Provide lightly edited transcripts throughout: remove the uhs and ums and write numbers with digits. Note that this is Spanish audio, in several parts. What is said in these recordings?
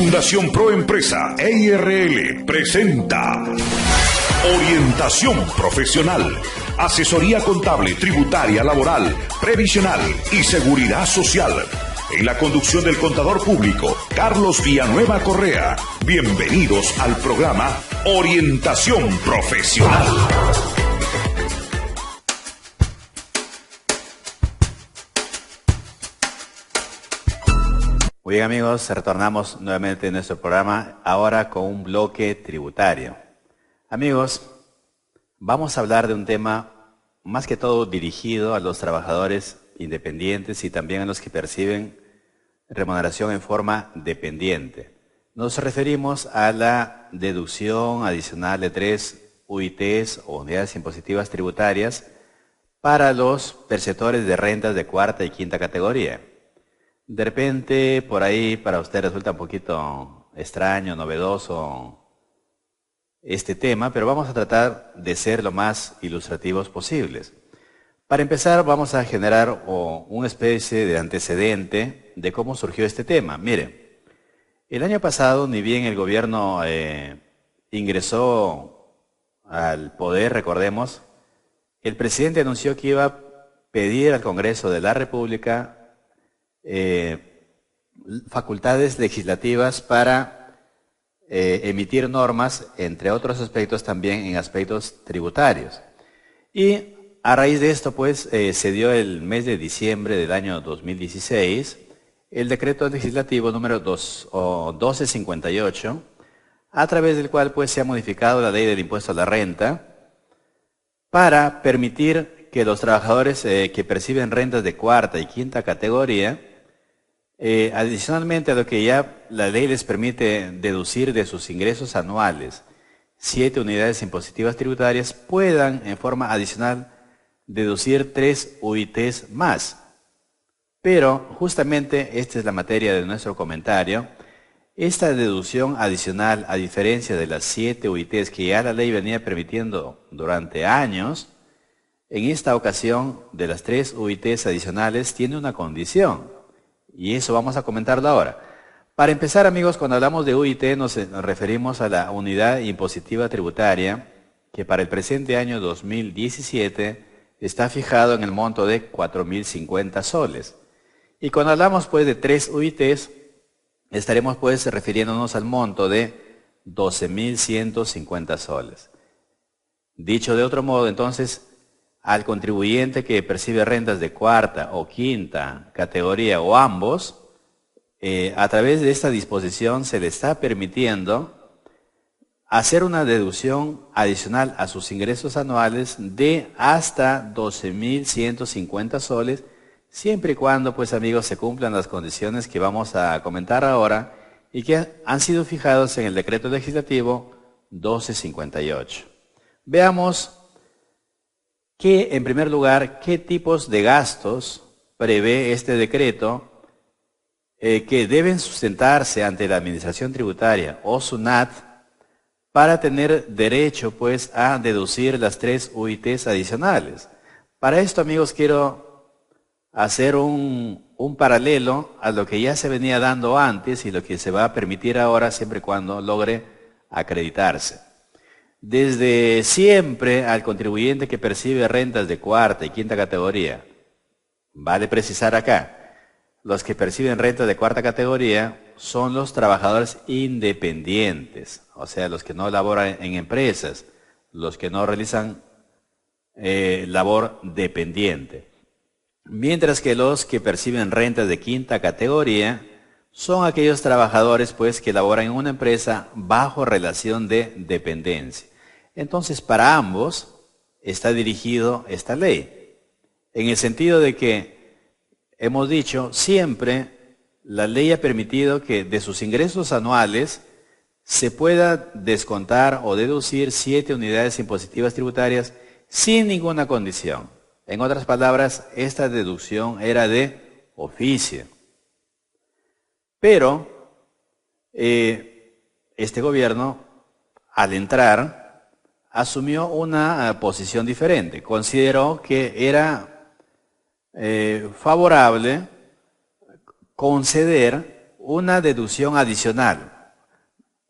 Fundación Proempresa EIRL presenta Orientación Profesional, asesoría contable, tributaria, laboral, previsional y seguridad social. En la conducción del contador público, Carlos Villanueva Correa. Bienvenidos al programa Orientación Profesional. Muy bien, amigos, retornamos nuevamente en nuestro programa, ahora con un bloque tributario. Amigos, vamos a hablar de un tema más que todo dirigido a los trabajadores independientes y también a los que perciben remuneración en forma dependiente. Nos referimos a la deducción adicional de 3 UITs o unidades impositivas tributarias para los perceptores de rentas de cuarta y quinta categoría. De repente, por ahí para usted resulta un poquito extraño, novedoso este tema, pero vamos a tratar de ser lo más ilustrativos posibles. Para empezar, vamos a generar una especie de antecedente de cómo surgió este tema. Mire, el año pasado, ni bien el gobierno ingresó al poder, recordemos, el presidente anunció que iba a pedir al Congreso de la República facultades legislativas para emitir normas, entre otros aspectos también en aspectos tributarios. Y a raíz de esto, pues, se dio el mes de diciembre del año 2016 el decreto legislativo número 1258, a través del cual, pues, se ha modificado la ley del impuesto a la renta para permitir que los trabajadores que perciben rentas de cuarta y quinta categoría, adicionalmente a lo que ya la ley les permite deducir de sus ingresos anuales, 7 unidades impositivas tributarias, puedan en forma adicional deducir 3 UITs más. Pero justamente esta es la materia de nuestro comentario. Esta deducción adicional, a diferencia de las 7 UITs que ya la ley venía permitiendo durante años, en esta ocasión de las 3 UITs adicionales tiene una condición. Y eso vamos a comentarlo ahora. Para empezar, amigos, cuando hablamos de UIT nos referimos a la unidad impositiva tributaria que para el presente año 2017 está fijado en el monto de 4.050 soles. Y cuando hablamos pues de 3 UITs, estaremos pues refiriéndonos al monto de 12.150 soles. Dicho de otro modo, entonces, al contribuyente que percibe rentas de cuarta o quinta categoría o ambos, a través de esta disposición se le está permitiendo hacer una deducción adicional a sus ingresos anuales de hasta 12.150 soles, siempre y cuando, pues, amigos, se cumplan las condiciones que vamos a comentar ahora y que han sido fijados en el decreto legislativo 1258. Veamos en primer lugar, ¿qué tipos de gastos prevé este decreto que deben sustentarse ante la Administración Tributaria o SUNAT para tener derecho, pues, a deducir las 3 UITs adicionales? Para esto, amigos, quiero hacer un paralelo a lo que ya se venía dando antes y lo que se va a permitir ahora siempre y cuando logre acreditarse. Desde siempre al contribuyente que percibe rentas de cuarta y quinta categoría, vale precisar acá, los que perciben rentas de cuarta categoría son los trabajadores independientes, o sea, los que no laboran en empresas, los que no realizan labor dependiente. Mientras que los que perciben rentas de quinta categoría son aquellos trabajadores, pues, que laboran en una empresa bajo relación de dependencia. Entonces, para ambos está dirigido esta ley, en el sentido de que, hemos dicho, siempre la ley ha permitido que de sus ingresos anuales se pueda descontar o deducir 7 unidades impositivas tributarias sin ninguna condición. En otras palabras, esta deducción era de oficio. Pero este gobierno, al entrar, asumió una posición diferente. Consideró que era favorable conceder una deducción adicional.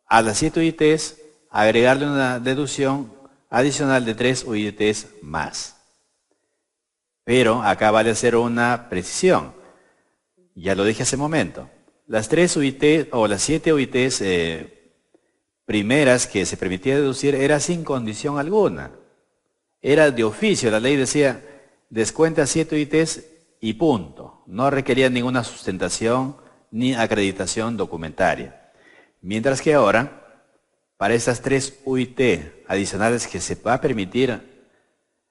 A las 7 UITs, agregarle una deducción adicional de 3 UITs más. Pero acá vale hacer una precisión. Ya lo dije hace un momento. Las 3 UITs o las 7 UITs primeras que se permitía deducir era sin condición alguna. Era de oficio. La ley decía, descuenta 7 UITs y punto. No requería ninguna sustentación ni acreditación documentaria. Mientras que ahora, para estas 3 UIT adicionales que se va a permitir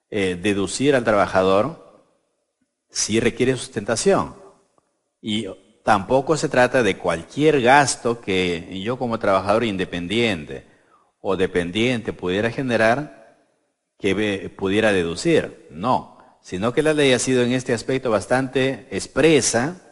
deducir al trabajador, sí requiere sustentación. Y tampoco se trata de cualquier gasto que yo como trabajador independiente o dependiente pudiera generar que pudiera deducir. No, sino que la ley ha sido en este aspecto bastante expresa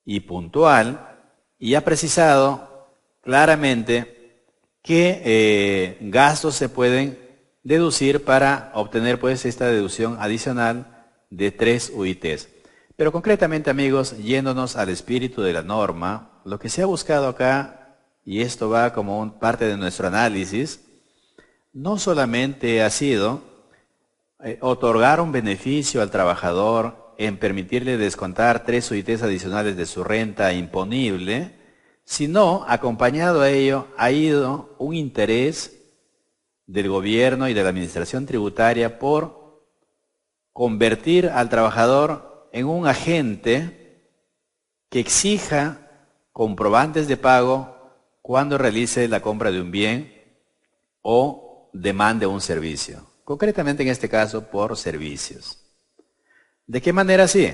y puntual y ha precisado claramente qué gastos se pueden deducir para obtener pues esta deducción adicional de 3 UITs. Pero concretamente, amigos, yéndonos al espíritu de la norma, lo que se ha buscado acá, y esto va como parte de nuestro análisis, no solamente ha sido otorgar un beneficio al trabajador en permitirle descontar 3 UITs adicionales de su renta imponible, sino acompañado a ello ha ido un interés del gobierno y de la administración tributaria por convertir al trabajador en un agente que exija comprobantes de pago cuando realice la compra de un bien o demande un servicio. Concretamente en este caso por servicios. ¿De qué manera sí?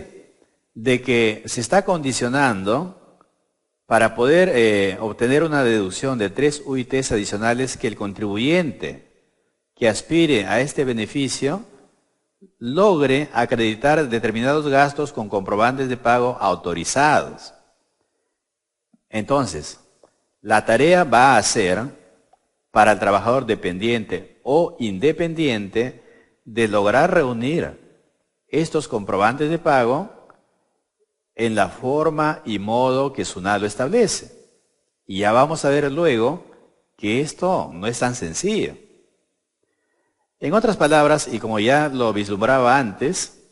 De que se está condicionando para poder obtener una deducción de 3 UITs adicionales que el contribuyente que aspire a este beneficio logre acreditar determinados gastos con comprobantes de pago autorizados. Entonces, la tarea va a ser para el trabajador dependiente o independiente de lograr reunir estos comprobantes de pago en la forma y modo que SUNAT lo establece. Y ya vamos a ver luego que esto no es tan sencillo. En otras palabras, y como ya lo vislumbraba antes,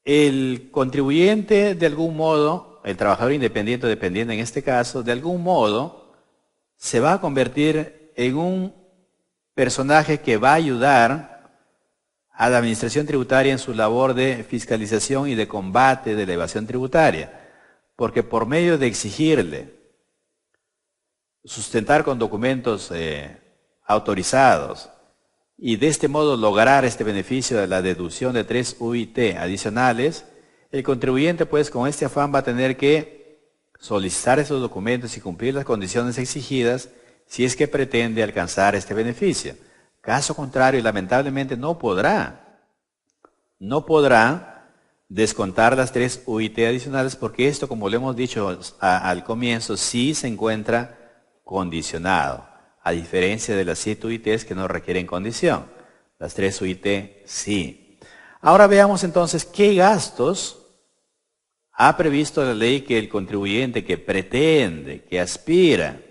el contribuyente de algún modo, el trabajador independiente o dependiente en este caso, de algún modo se va a convertir en un personaje que va a ayudar a la administración tributaria en su labor de fiscalización y de combate de la evasión tributaria, porque por medio de exigirle sustentar con documentos autorizados, y de este modo lograr este beneficio de la deducción de 3 UIT adicionales, el contribuyente pues con este afán va a tener que solicitar esos documentos y cumplir las condiciones exigidas si es que pretende alcanzar este beneficio. Caso contrario, lamentablemente no podrá descontar las 3 UIT adicionales porque esto, como lo hemos dicho al comienzo, sí se encuentra condicionado. A diferencia de las 7 UITs que no requieren condición. Las 3 UIT sí. Ahora veamos entonces qué gastos ha previsto la ley que el contribuyente que pretende, que aspira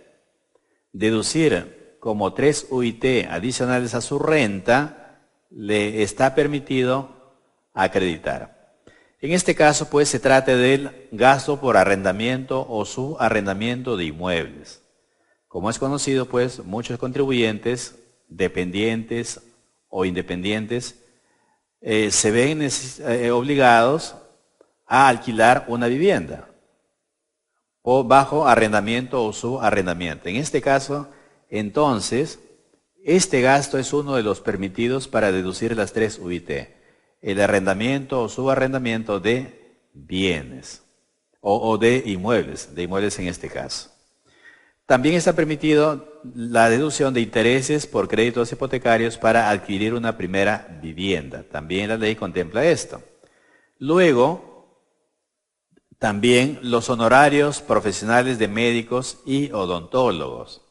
deducir como 3 UIT adicionales a su renta, le está permitido acreditar. En este caso, pues, se trata del gasto por arrendamiento o subarrendamiento de inmuebles. Como es conocido, pues, muchos contribuyentes, dependientes o independientes, se ven obligados a alquilar una vivienda o bajo arrendamiento o subarrendamiento. En este caso, entonces, este gasto es uno de los permitidos para deducir las 3 UIT. El arrendamiento o subarrendamiento de bienes o de inmuebles en este caso. También está permitido la deducción de intereses por créditos hipotecarios para adquirir una primera vivienda. También la ley contempla esto. Luego, también los honorarios profesionales de médicos y odontólogos.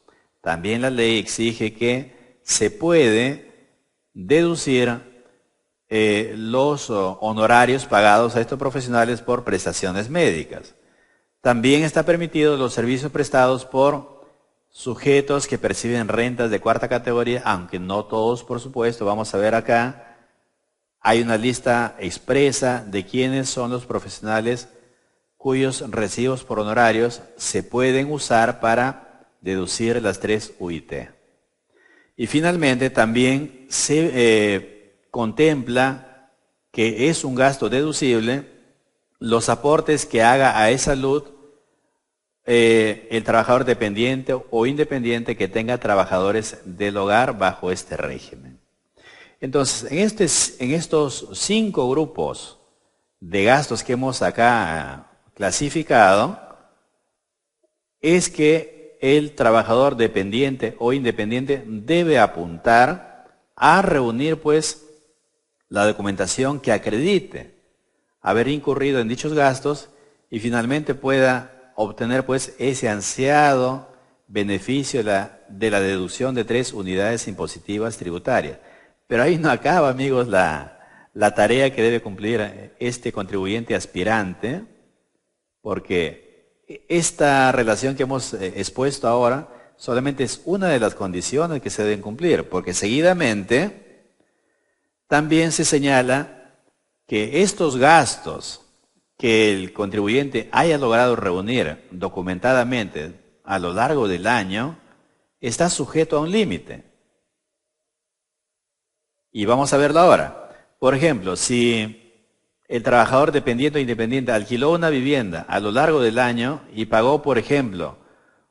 También la ley exige que se puede deducir los honorarios pagados a estos profesionales por prestaciones médicas. También está permitido los servicios prestados por sujetos que perciben rentas de cuarta categoría, aunque no todos, por supuesto. Vamos a ver acá, hay una lista expresa de quiénes son los profesionales cuyos recibos por honorarios se pueden usar para deducir las 3 UIT. Y finalmente también se contempla que es un gasto deducible los aportes que haga a salud el trabajador dependiente o independiente que tenga trabajadores del hogar bajo este régimen. Entonces, en estos 5 grupos de gastos que hemos acá clasificado, es que el trabajador dependiente o independiente debe apuntar a reunir pues la documentación que acredite haber incurrido en dichos gastos y finalmente pueda obtener pues ese ansiado beneficio de la deducción de 3 unidades impositivas tributarias. Pero ahí no acaba, amigos, la tarea que debe cumplir este contribuyente aspirante, porque esta relación que hemos expuesto ahora solamente es una de las condiciones que se deben cumplir, porque seguidamente también se señala que estos gastos que el contribuyente haya logrado reunir documentadamente a lo largo del año está sujeto a un límite. Y vamos a verlo ahora. Por ejemplo, si el trabajador dependiente o independiente alquiló una vivienda a lo largo del año y pagó, por ejemplo,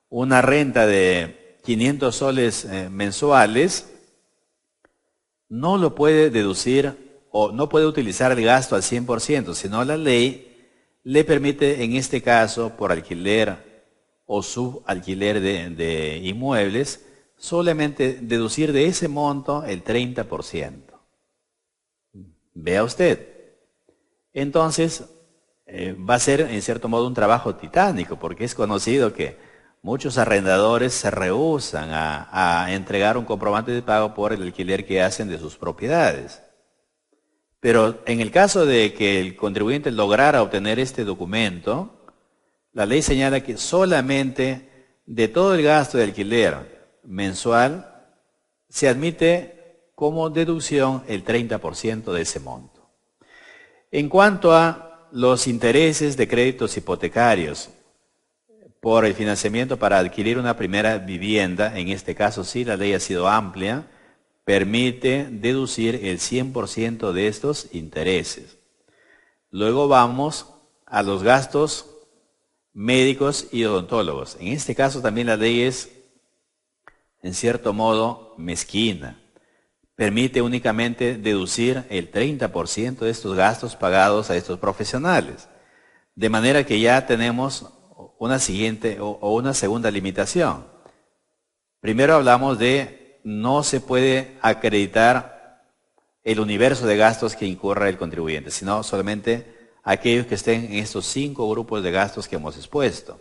una renta de 500 soles mensuales, no lo puede deducir o no puede utilizar el gasto al 100%, sino la ley le permite en este caso, por alquiler o subalquiler de inmuebles, solamente deducir de ese monto el 30%. Vea usted. Entonces, va a ser en cierto modo un trabajo titánico, porque es conocido que muchos arrendadores se rehúsan a entregar un comprobante de pago por el alquiler que hacen de sus propiedades. Pero en el caso de que el contribuyente lograra obtener este documento, la ley señala que solamente de todo el gasto de alquiler mensual se admite como deducción el 30% de ese monto. En cuanto a los intereses de créditos hipotecarios por el financiamiento para adquirir una primera vivienda, en este caso sí la ley ha sido amplia, permite deducir el 100% de estos intereses. Luego vamos a los gastos médicos y odontólogos. En este caso también la ley es, en cierto modo, mezquina. Permite únicamente deducir el 30% de estos gastos pagados a estos profesionales. De manera que ya tenemos una siguiente o una segunda limitación. Primero hablamos de no se puede acreditar el universo de gastos que incurra el contribuyente, sino solamente aquellos que estén en estos 5 grupos de gastos que hemos expuesto.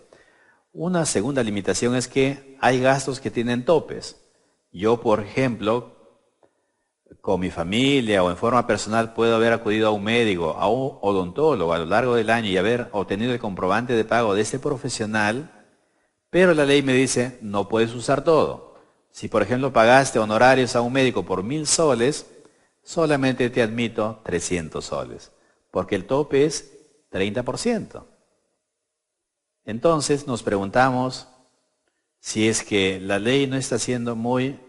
Una segunda limitación es que hay gastos que tienen topes. Yo, por ejemplo, con mi familia o en forma personal puedo haber acudido a un médico, a un odontólogo a lo largo del año y haber obtenido el comprobante de pago de ese profesional, pero la ley me dice no puedes usar todo. Si por ejemplo pagaste honorarios a un médico por 1000 soles, solamente te admito 300 soles, porque el tope es 30%. Entonces nos preguntamos si es que la ley no está siendo muy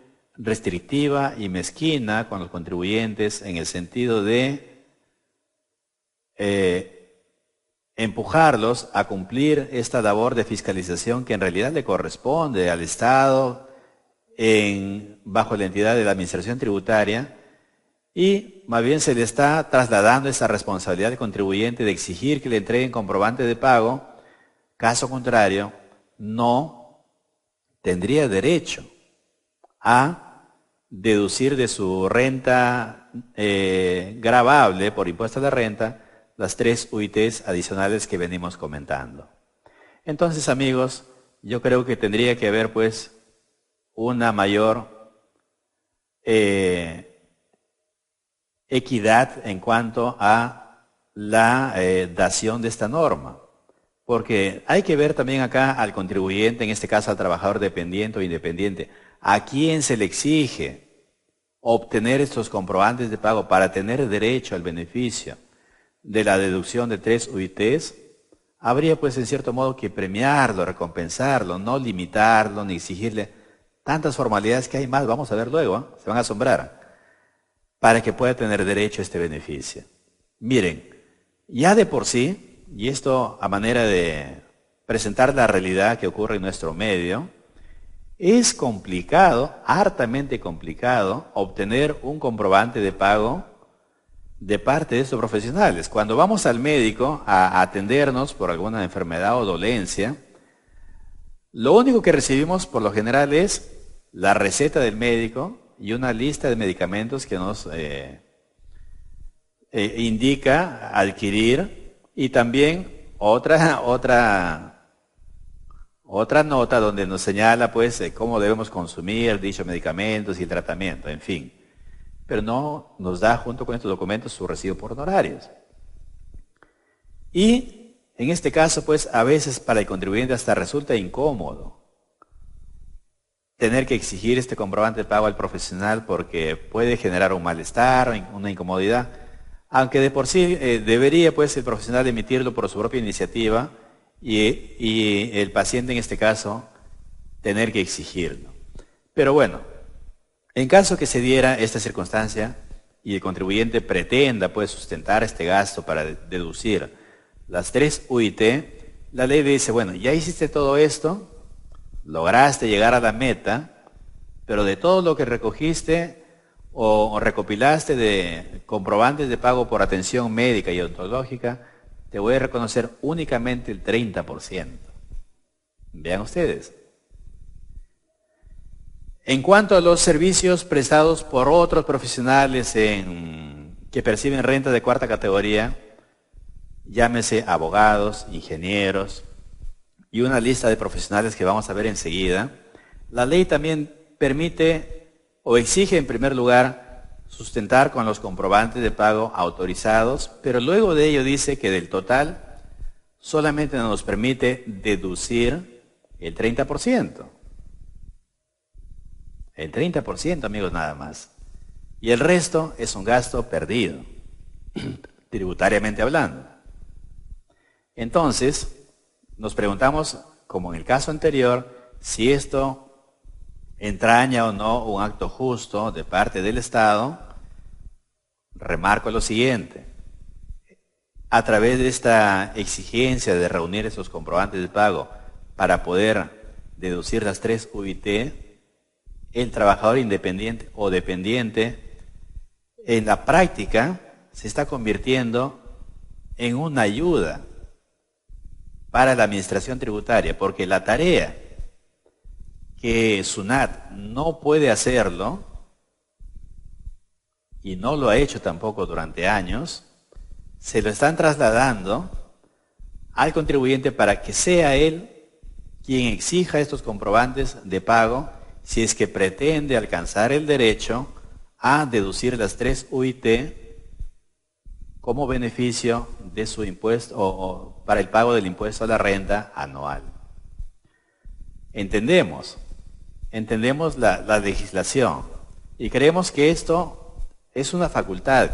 restrictiva y mezquina con los contribuyentes en el sentido de empujarlos a cumplir esta labor de fiscalización que en realidad le corresponde al Estado bajo la entidad de la Administración Tributaria, y más bien se le está trasladando esa responsabilidad al contribuyente de exigir que le entreguen comprobante de pago. Caso contrario, no tendría derecho a deducir de su renta gravable por impuesto a la renta las 3 UITs adicionales que venimos comentando. Entonces, amigos, yo creo que tendría que haber pues una mayor equidad en cuanto a la dación de esta norma, Porque hay que ver también acá al contribuyente, en este caso al trabajador dependiente o independiente, a quién se le exige obtener estos comprobantes de pago para tener derecho al beneficio de la deducción de 3 UITs. Habría pues en cierto modo que premiarlo, recompensarlo, no limitarlo ni exigirle tantas formalidades que hay más, vamos a ver luego, se van a asombrar, para que pueda tener derecho a este beneficio. Miren, ya de por sí, y esto a manera de presentar la realidad que ocurre en nuestro medio, es complicado, hartamente complicado, obtener un comprobante de pago de parte de estos profesionales. Cuando vamos al médico a atendernos por alguna enfermedad o dolencia, lo único que recibimos por lo general es la receta del médico y una lista de medicamentos que nos indica adquirir, y también otra nota donde nos señala pues cómo debemos consumir dichos medicamentos y el tratamiento, en fin. Pero no nos da junto con estos documentos su recibo por honorarios. Y en este caso pues a veces para el contribuyente hasta resulta incómodo tener que exigir este comprobante de pago al profesional porque puede generar un malestar, una incomodidad, aunque de por sí debería pues el profesional emitirlo por su propia iniciativa y el paciente en este caso tener que exigirlo. Pero bueno, en caso que se diera esta circunstancia y el contribuyente pretenda pues sustentar este gasto para deducir las 3 UIT, la ley dice, bueno, ya hiciste todo esto, lograste llegar a la meta, pero de todo lo que recogiste o recopilaste de comprobantes de pago por atención médica y odontológica, te voy a reconocer únicamente el 30%. Vean ustedes. En cuanto a los servicios prestados por otros profesionales que perciben renta de 4ª categoría, llámese abogados, ingenieros y una lista de profesionales que vamos a ver enseguida, la ley también permite o exige en primer lugar sustentar con los comprobantes de pago autorizados, pero luego de ello dice que del total solamente nos permite deducir el 30%. El 30%, amigos, nada más. Y el resto es un gasto perdido, tributariamente hablando. Entonces, nos preguntamos, como en el caso anterior, si esto entraña o no un acto justo de parte del Estado. Remarco lo siguiente. A través de esta exigencia de reunir esos comprobantes de pago para poder deducir las 3 UIT, el trabajador independiente o dependiente en la práctica se está convirtiendo en una ayuda para la administración tributaria, porque la tarea que SUNAT no puede hacerlo, y no lo ha hecho tampoco durante años, se lo están trasladando al contribuyente para que sea él quien exija estos comprobantes de pago si es que pretende alcanzar el derecho a deducir las 3 UIT como beneficio de su impuesto o para el pago del impuesto a la renta anual. Entendemos la legislación y creemos que esto es una facultad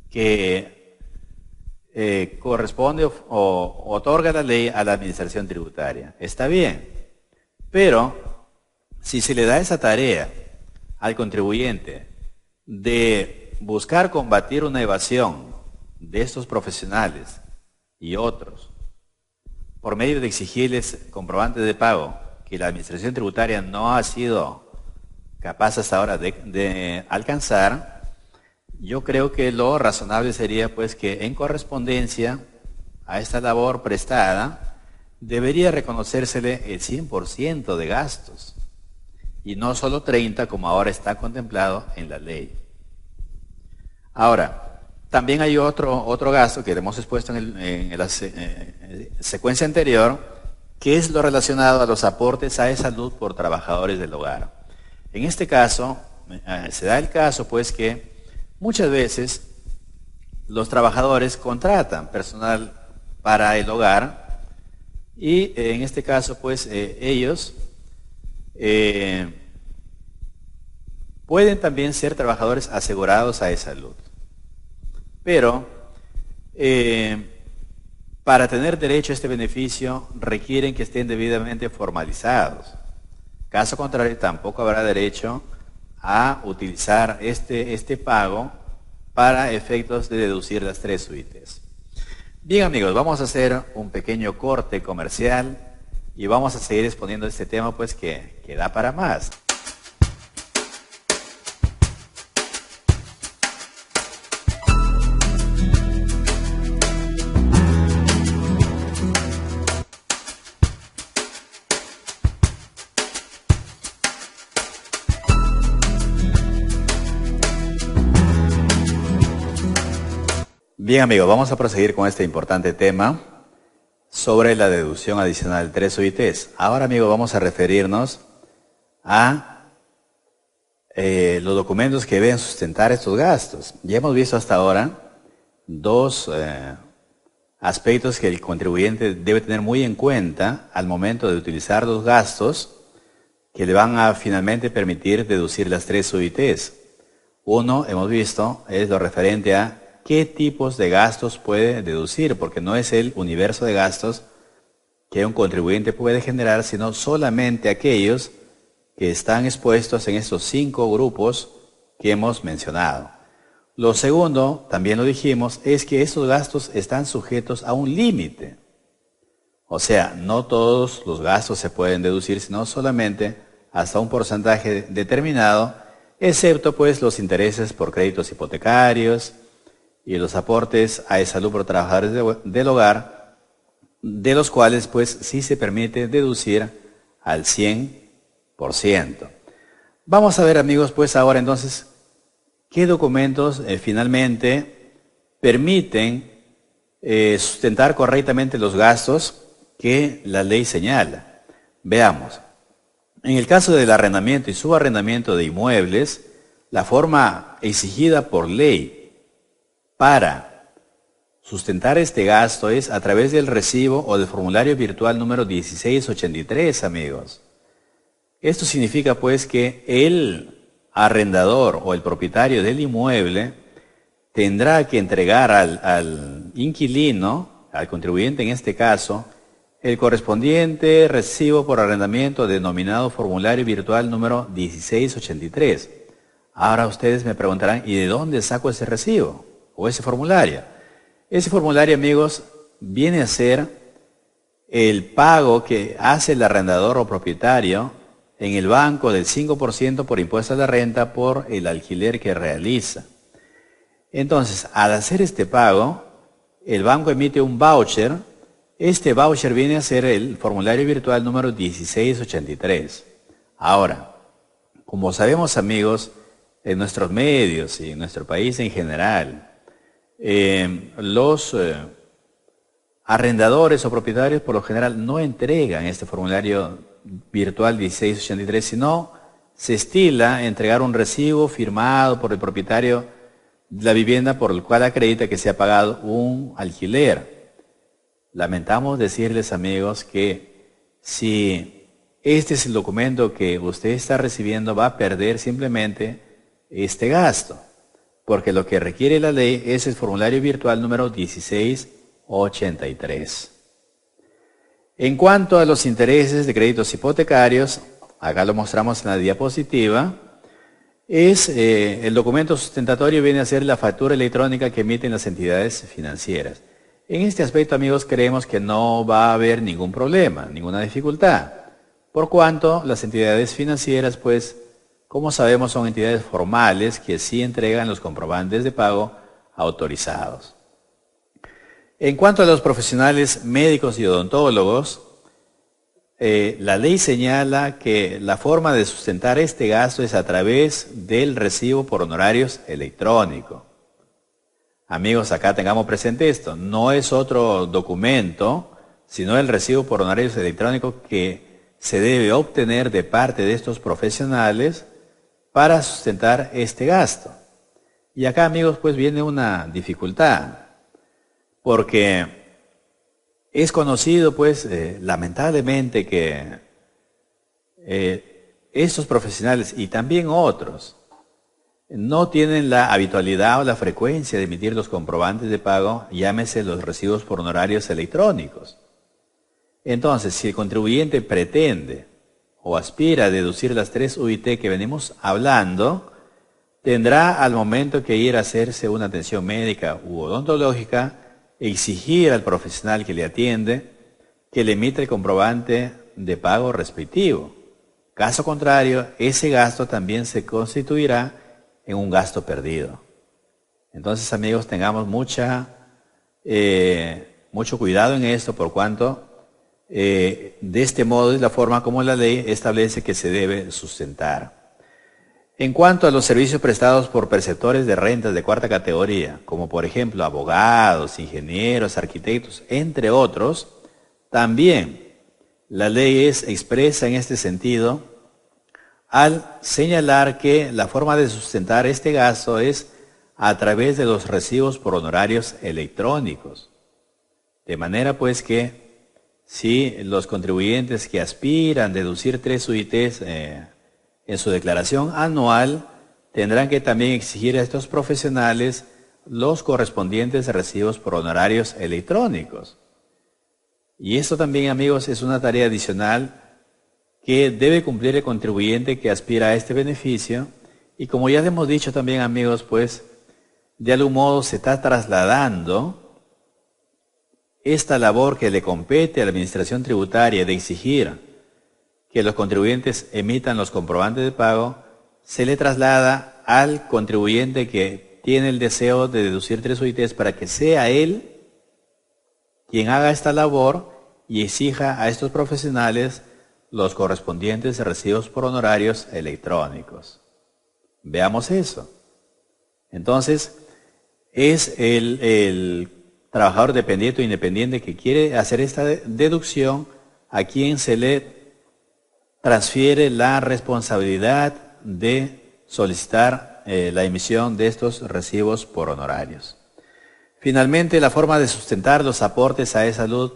que corresponde o otorga la ley a la administración tributaria. Está bien, pero si se le da esa tarea al contribuyente de buscar combatir una evasión de estos profesionales y otros por medio de exigirles comprobantes de pago que la administración tributaria no ha sido capaz hasta ahora de alcanzar, yo creo que lo razonable sería pues que en correspondencia a esta labor prestada debería reconocérsele el 100% de gastos y no solo 30% como ahora está contemplado en la ley. Ahora, también hay otro gasto que hemos expuesto en la secuencia anterior, que es lo relacionado a los aportes a salud por trabajadores del hogar. En este caso, se da el caso pues que muchas veces los trabajadores contratan personal para el hogar Y en este caso, pues, ellos pueden también ser trabajadores asegurados a salud. Pero para tener derecho a este beneficio requieren que estén debidamente formalizados. Caso contrario, tampoco habrá derecho a utilizar este pago para efectos de deducir las 3 UITs. Bien amigos, vamos a hacer un pequeño corte comercial y vamos a seguir exponiendo este tema pues que da para más. Bien amigos, vamos a proseguir con este importante tema sobre la deducción adicional de 3 UITs. Ahora amigos vamos a referirnos a los documentos que deben sustentar estos gastos. Ya hemos visto hasta ahora dos aspectos que el contribuyente debe tener muy en cuenta al momento de utilizar los gastos que le van a finalmente permitir deducir las 3 UITs. Uno, hemos visto, es lo referente a qué tipos de gastos puede deducir, porque no es el universo de gastos que un contribuyente puede generar, sino solamente aquellos que están expuestos en estos 5 grupos que hemos mencionado. Lo segundo, también lo dijimos, es que estos gastos están sujetos a un límite. O sea, no todos los gastos se pueden deducir, sino solamente hasta un porcentaje determinado, excepto pues los intereses por créditos hipotecarios, y los aportes a salud por trabajadores del hogar, de los cuales pues sí se permite deducir al 100%. Vamos a ver amigos pues ahora entonces qué documentos finalmente permiten sustentar correctamente los gastos que la ley señala. Veamos, en el caso del arrendamiento y subarrendamiento de inmuebles, la forma exigida por ley para sustentar este gasto es a través del recibo o del formulario virtual número 1683, amigos. Esto significa pues que el arrendador o el propietario del inmueble tendrá que entregar al inquilino, al contribuyente en este caso, el correspondiente recibo por arrendamiento denominado formulario virtual número 1683. Ahora ustedes me preguntarán, ¿y de dónde saco ese recibo? O ese formulario. Ese formulario, amigos, viene a ser el pago que hace el arrendador o propietario en el banco del 5% por impuesto a la renta por el alquiler que realiza. Entonces, al hacer este pago, el banco emite un voucher. Este voucher viene a ser el formulario virtual número 1683. Ahora, como sabemos, amigos, en nuestros medios y en nuestro país en general, los arrendadores o propietarios por lo general no entregan este formulario virtual 1683, sino se estila entregar un recibo firmado por el propietario de la vivienda por el cual acredita que se ha pagado un alquiler. Lamentamos decirles amigos que si este es el documento que usted está recibiendo, va a perder simplemente este gasto, porque lo que requiere la ley es el formulario virtual número 1683. En cuanto a los intereses de créditos hipotecarios, acá lo mostramos en la diapositiva, el documento sustentatorio viene a ser la factura electrónica que emiten las entidades financieras. En este aspecto, amigos, creemos que no va a haber ningún problema, ninguna dificultad, por cuanto las entidades financieras, pues, como sabemos, son entidades formales que sí entregan los comprobantes de pago autorizados. En cuanto a los profesionales médicos y odontólogos, la ley señala que la forma de sustentar este gasto es a través del recibo por honorarios electrónico. Amigos, acá tengamos presente esto, no es otro documento, sino el recibo por honorarios electrónicos que se debe obtener de parte de estos profesionales para sustentar este gasto. Y acá, amigos, pues viene una dificultad, porque Es conocido, pues, lamentablemente que estos profesionales y también otros no tienen la habitualidad o la frecuencia de emitir los comprobantes de pago, llámese los recibos por honorarios electrónicos. Entonces, si el contribuyente pretende o aspira a deducir las 3 UIT que venimos hablando, tendrá al momento que ir a hacerse una atención médica u odontológica, exigir al profesional que le atiende que le emita el comprobante de pago respectivo. Caso contrario, ese gasto también se constituirá en un gasto perdido. Entonces, amigos, tengamos mucho cuidado en esto, por cuanto de este modo es la forma como la ley establece que se debe sustentar. En cuanto a los servicios prestados por perceptores de rentas de cuarta categoría, como por ejemplo abogados, ingenieros, arquitectos, entre otros, también la ley es expresa en este sentido al señalar que la forma de sustentar este gasto es a través de los recibos por honorarios electrónicos. De manera pues que si los contribuyentes que aspiran a deducir 3 UITs en su declaración anual, tendrán que también exigir a estos profesionales los correspondientes recibos por honorarios electrónicos. Y esto también, amigos, es una tarea adicional que debe cumplir el contribuyente que aspira a este beneficio. Y como ya hemos dicho también, amigos, pues de algún modo se está trasladando esta labor que le compete a la Administración Tributaria de exigir que los contribuyentes emitan los comprobantes de pago, se le traslada al contribuyente que tiene el deseo de deducir 3 UITs para que sea él quien haga esta labor y exija a estos profesionales los correspondientes recibos por honorarios electrónicos. Veamos eso. Entonces, es el trabajador dependiente o independiente que quiere hacer esta deducción a quien se le transfiere la responsabilidad de solicitar la emisión de estos recibos por honorarios. Finalmente, la forma de sustentar los aportes a e-salud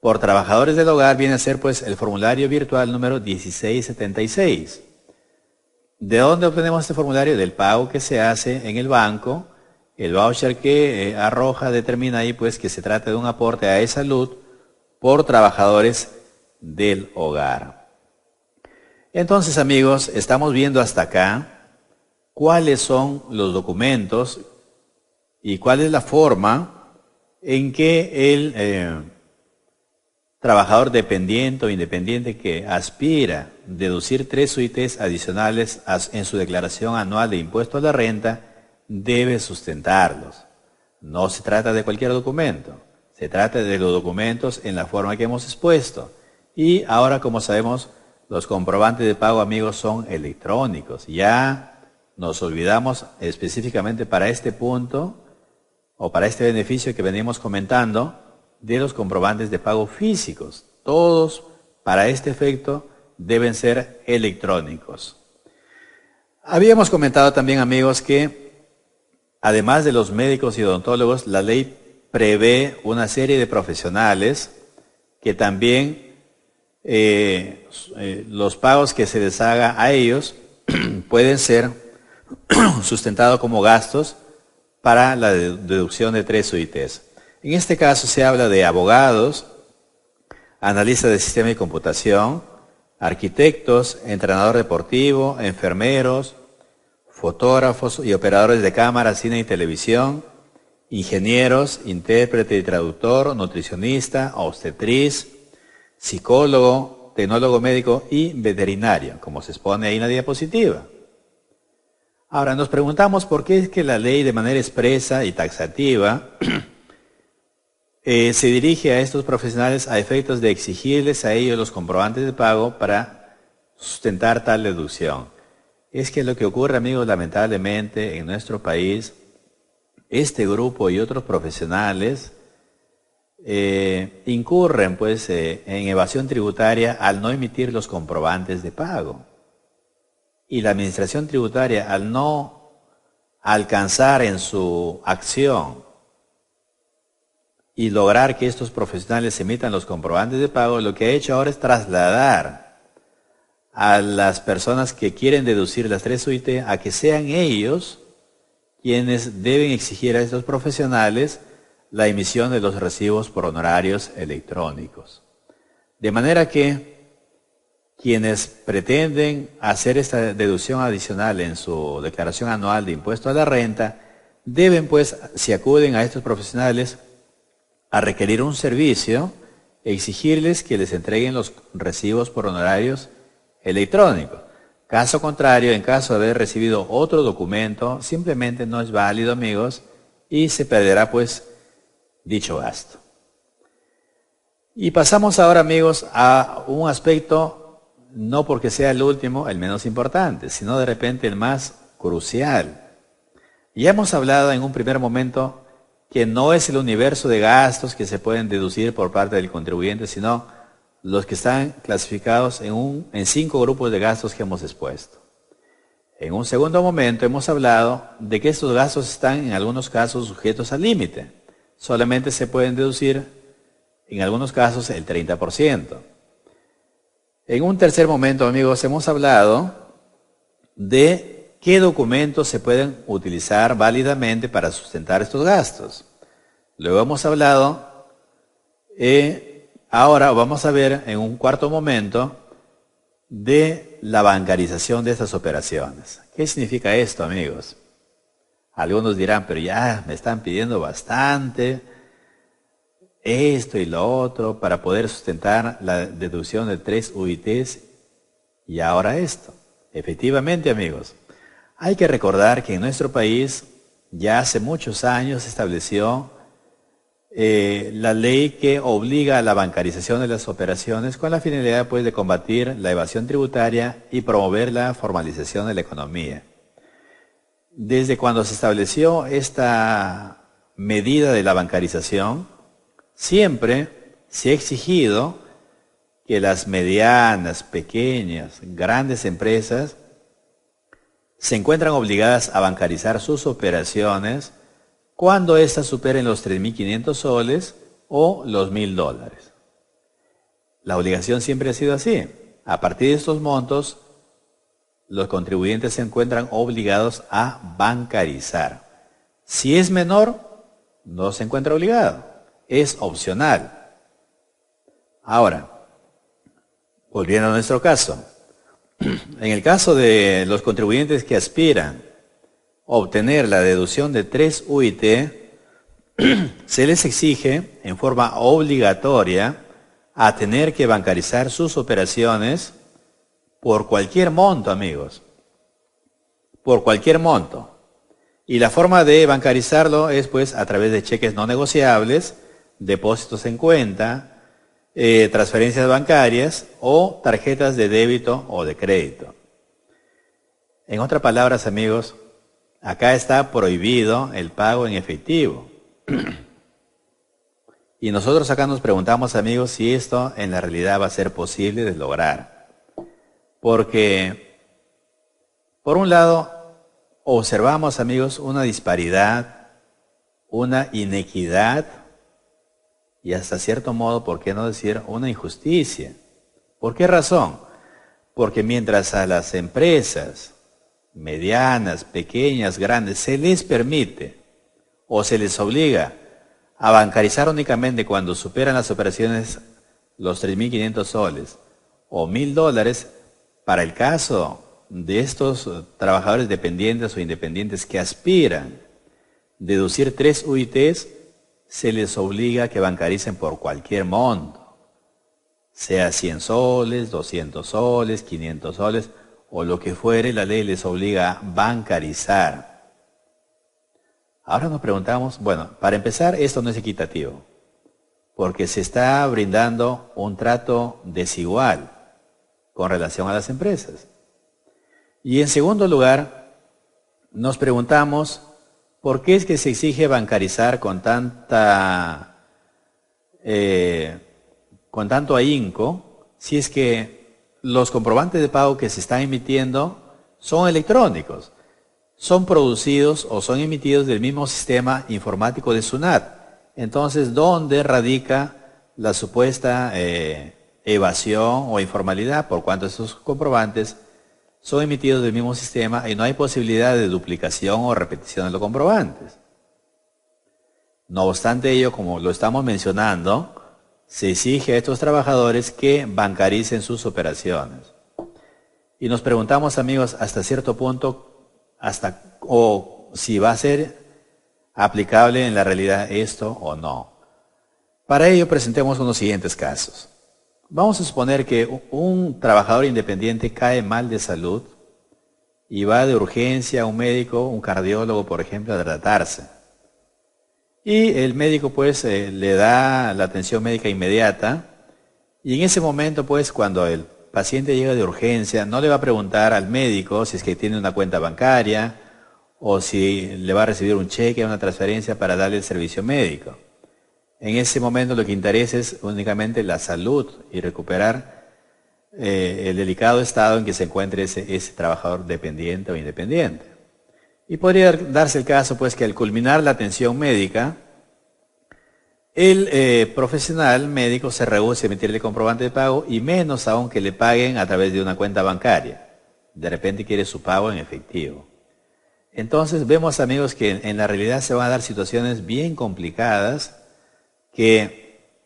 por trabajadores del hogar viene a ser pues el formulario virtual número 1676. ¿De dónde obtenemos este formulario? Del pago que se hace en el banco. El voucher que arroja determina ahí pues que se trata de un aporte a e-salud por trabajadores del hogar. Entonces, amigos, estamos viendo hasta acá cuáles son los documentos y cuál es la forma en que el trabajador dependiente o independiente que aspira a deducir 3 UITs adicionales en su declaración anual de impuesto a la renta debe sustentarlos. No se trata de cualquier documento, se trata de los documentos en la forma que hemos expuesto. Y ahora, como sabemos, los comprobantes de pago, amigos, son electrónicos. Ya nos olvidamos específicamente para este punto o para este beneficio que venimos comentando de los comprobantes de pago físicos. Todos, para este efecto, deben ser electrónicos. Habíamos comentado también, amigos, que además de los médicos y odontólogos, la ley prevé una serie de profesionales que también los pagos que se les haga a ellos pueden ser sustentados como gastos para la deducción de 3 UITs. En este caso se habla de abogados, analistas de sistema y computación, arquitectos, entrenador deportivo, enfermeros, fotógrafos y operadores de cámara, cine y televisión, ingenieros, intérprete y traductor, nutricionista, obstetriz, psicólogo, tecnólogo médico y veterinario, como se expone ahí en la diapositiva. Ahora nos preguntamos por qué es que la ley de manera expresa y taxativa se dirige a estos profesionales a efectos de exigirles a ellos los comprobantes de pago para sustentar tal deducción. Es que lo que ocurre, amigos, lamentablemente en nuestro país, este grupo y otros profesionales incurren pues en evasión tributaria al no emitir los comprobantes de pago. Y la administración tributaria, al no alcanzar en su acción y lograr que estos profesionales emitan los comprobantes de pago, lo que ha hecho ahora es trasladar a las personas que quieren deducir las 3 UIT a que sean ellos quienes deben exigir a estos profesionales la emisión de los recibos por honorarios electrónicos. De manera que quienes pretenden hacer esta deducción adicional en su declaración anual de impuesto a la renta, deben pues, si acuden a estos profesionales, a requerir un servicio, exigirles que les entreguen los recibos por honorarios electrónicos. Caso contrario, en caso de haber recibido otro documento, simplemente no es válido, amigos, y se perderá pues dicho gasto. Y pasamos ahora, amigos, a un aspecto, no porque sea el último, el menos importante, sino de repente el más crucial. Ya hemos hablado en un primer momento que no es el universo de gastos que se pueden deducir por parte del contribuyente, sino los que están clasificados en 5 grupos de gastos que hemos expuesto. En un segundo momento hemos hablado de que estos gastos están en algunos casos sujetos al límite. Solamente se pueden deducir en algunos casos el 30%. En un tercer momento, amigos, hemos hablado de qué documentos se pueden utilizar válidamente para sustentar estos gastos. Luego hemos hablado, ahora vamos a ver en un cuarto momento, de la bancarización de estas operaciones. ¿Qué significa esto, amigos? Algunos dirán, pero ya me están pidiendo bastante, esto y lo otro, para poder sustentar la deducción de 3 UITs, y ahora esto. Efectivamente, amigos, hay que recordar que en nuestro país ya hace muchos años se estableció la ley que obliga a la bancarización de las operaciones con la finalidad pues, de combatir la evasión tributaria y promover la formalización de la economía. Desde cuando se estableció esta medida de la bancarización, siempre se ha exigido que las medianas, pequeñas, grandes empresas se encuentran obligadas a bancarizar sus operaciones cuando éstas superen los 3.500 soles o los $1.000. La obligación siempre ha sido así. A partir de estos montos, los contribuyentes se encuentran obligados a bancarizar. Si es menor, no se encuentra obligado. Es opcional. Ahora, volviendo a nuestro caso. En el caso de los contribuyentes que aspiran obtener la deducción de 3 UIT, se les exige en forma obligatoria a tener que bancarizar sus operaciones por cualquier monto, amigos. Por cualquier monto. Y la forma de bancarizarlo es pues a través de cheques no negociables, depósitos en cuenta, transferencias bancarias o tarjetas de débito o de crédito. En otras palabras, amigos, acá está prohibido el pago en efectivo. Y nosotros acá nos preguntamos, amigos, si esto en la realidad va a ser posible de lograr. Porque, por un lado, observamos, amigos, una disparidad, una inequidad y hasta cierto modo, ¿por qué no decir una injusticia? ¿Por qué razón? Porque mientras a las empresas medianas, pequeñas, grandes, se les permite o se les obliga a bancarizar únicamente cuando superan las operaciones los 3.500 soles o $1.000, para el caso de estos trabajadores dependientes o independientes que aspiran deducir 3 UITs, se les obliga a que bancaricen por cualquier monto, sea 100 soles, 200 soles, 500 soles, o lo que fuere, la ley les obliga a bancarizar. Ahora nos preguntamos, bueno, para empezar, esto no es equitativo, porque se está brindando un trato desigual con relación a las empresas. Y en segundo lugar, nos preguntamos, ¿por qué es que se exige bancarizar con tanto ahínco si es que los comprobantes de pago que se están emitiendo son electrónicos? Son producidos o son emitidos del mismo sistema informático de SUNAT, Entonces, ¿dónde radica la supuesta evasión o informalidad? Por cuanto estos comprobantes son emitidos del mismo sistema y no hay posibilidad de duplicación o repetición de los comprobantes. No obstante ello, como lo estamos mencionando, se exige a estos trabajadores que bancaricen sus operaciones. Y nos preguntamos, amigos, hasta cierto punto, si va a ser aplicable en la realidad esto o no. Para ello presentemos unos siguientes casos. Vamos a suponer que un trabajador independiente cae mal de salud y va de urgencia a un médico, un cardiólogo, por ejemplo, a tratarse. Y el médico pues le da la atención médica inmediata y en ese momento pues cuando el paciente llega de urgencia no le va a preguntar al médico si es que tiene una cuenta bancaria o si le va a recibir un cheque o una transferencia para darle el servicio médico. En ese momento lo que interesa es únicamente la salud y recuperar el delicado estado en que se encuentre ese trabajador dependiente o independiente. Y podría darse el caso pues que al culminar la atención médica, el profesional médico se rehúse a emitirle comprobante de pago y menos aún que le paguen a través de una cuenta bancaria. De repente quiere su pago en efectivo. Entonces vemos, amigos, que en la realidad se van a dar situaciones bien complicadas que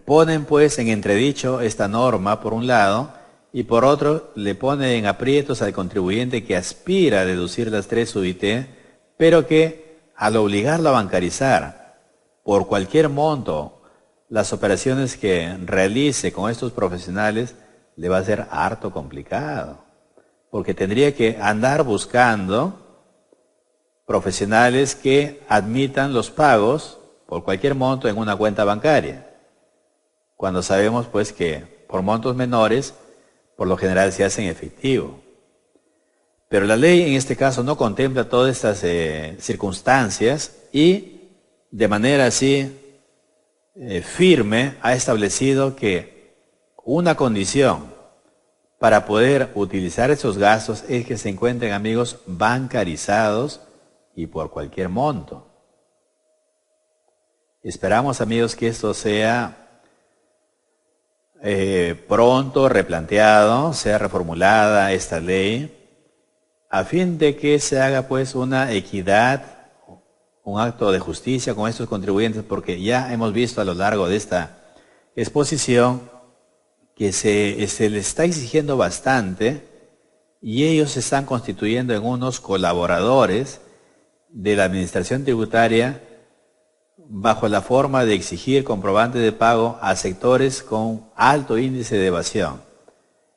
ponen pues en entredicho esta norma por un lado y por otro le pone en aprietos al contribuyente que aspira a deducir las 3 UIT, pero que al obligarlo a bancarizar por cualquier monto las operaciones que realice con estos profesionales le va a ser harto complicado, porque tendría que andar buscando profesionales que admitan los pagos por cualquier monto en una cuenta bancaria, cuando sabemos pues que por montos menores por lo general se hace en efectivo. Pero la ley en este caso no contempla todas estas circunstancias y de manera así firme ha establecido que una condición para poder utilizar esos gastos es que se encuentren, amigos, bancarizados y por cualquier monto. Esperamos, amigos, que esto sea pronto replanteado, sea reformulada esta ley, a fin de que se haga pues una equidad, un acto de justicia con estos contribuyentes, porque ya hemos visto a lo largo de esta exposición que se les está exigiendo bastante y ellos se están constituyendo en unos colaboradores de la administración tributaria bajo la forma de exigir comprobantes de pago a sectores con alto índice de evasión.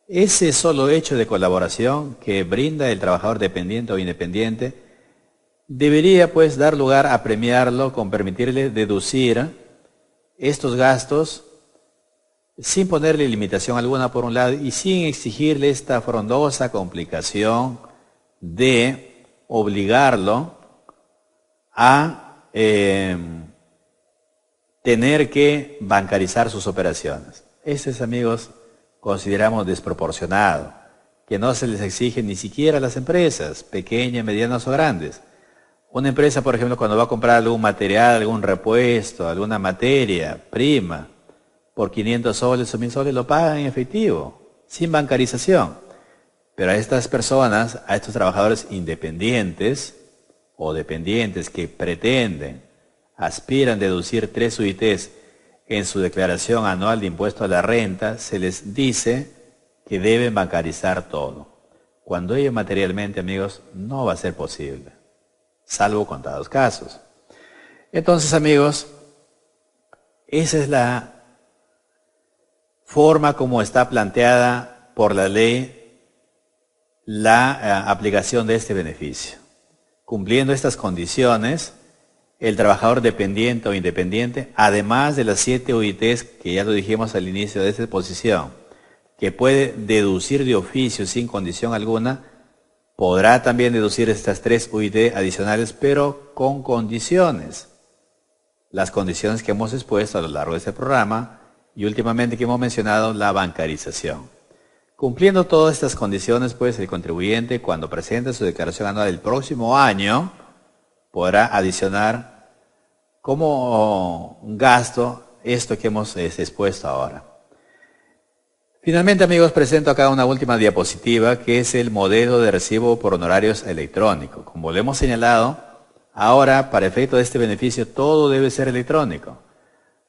Ese solo hecho de colaboración que brinda el trabajador dependiente o independiente debería pues dar lugar a premiarlo con permitirle deducir estos gastos sin ponerle limitación alguna por un lado y sin exigirle esta frondosa complicación de obligarlo a tener que bancarizar sus operaciones. Amigos, consideramos desproporcionado, que no se les exige ni siquiera a las empresas, pequeñas, medianas o grandes. Una empresa, por ejemplo, cuando va a comprar algún material, algún repuesto, alguna materia, prima, por 500 soles o 1000 soles lo pagan en efectivo, sin bancarización. Pero a estas personas, a estos trabajadores independientes o dependientes que aspiran deducir 3 UITs en su declaración anual de impuesto a la renta, se les dice que deben bancarizar todo. Cuando ello materialmente, amigos, no va a ser posible, salvo contados casos. Entonces, amigos, esa es la forma como está planteada por la ley la aplicación de este beneficio. Cumpliendo estas condiciones, el trabajador dependiente o independiente, además de las 7 UITs que ya lo dijimos al inicio de esta exposición, que puede deducir de oficio sin condición alguna, podrá también deducir estas 3 UIT adicionales, pero con condiciones. Las condiciones que hemos expuesto a lo largo de este programa y últimamente que hemos mencionado, la bancarización. Cumpliendo todas estas condiciones, pues el contribuyente, cuando presente su declaración anual del próximo año, podrá adicionar como un gasto esto que hemos expuesto ahora. Finalmente, amigos, presento acá una última diapositiva que es el modelo de recibo por honorarios electrónico. Como lo hemos señalado, ahora para efecto de este beneficio todo debe ser electrónico.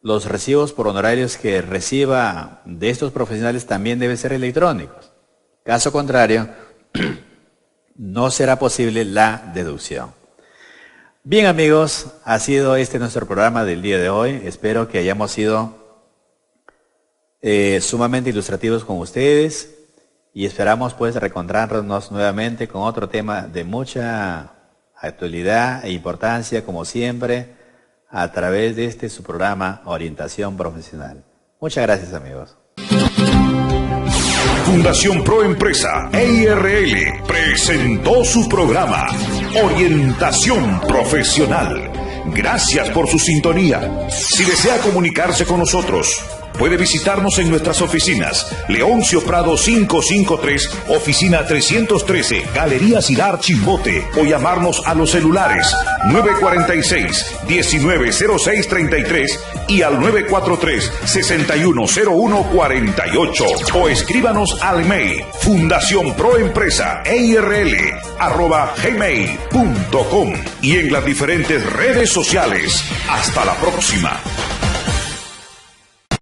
Los recibos por honorarios que reciba de estos profesionales también deben ser electrónicos. Caso contrario, no será posible la deducción. Bien, amigos, ha sido este nuestro programa del día de hoy. Espero que hayamos sido sumamente ilustrativos con ustedes y esperamos pues reencontrarnos nuevamente con otro tema de mucha actualidad e importancia, como siempre, a través de este su programa Orientación Profesional. Muchas gracias, amigos. Fundación Proempresa EIRL presentó su programa Orientación Profesional. Gracias por su sintonía. Si desea comunicarse con nosotros, puede visitarnos en nuestras oficinas. Leoncio Prado 553, oficina 313, Galería Ciudad Chimbote, o llamarnos a los celulares 946-190633 y al 943-610148, o escríbanos al mail fundacionproempresa@gmail.com y en las diferentes redes sociales. Hasta la próxima.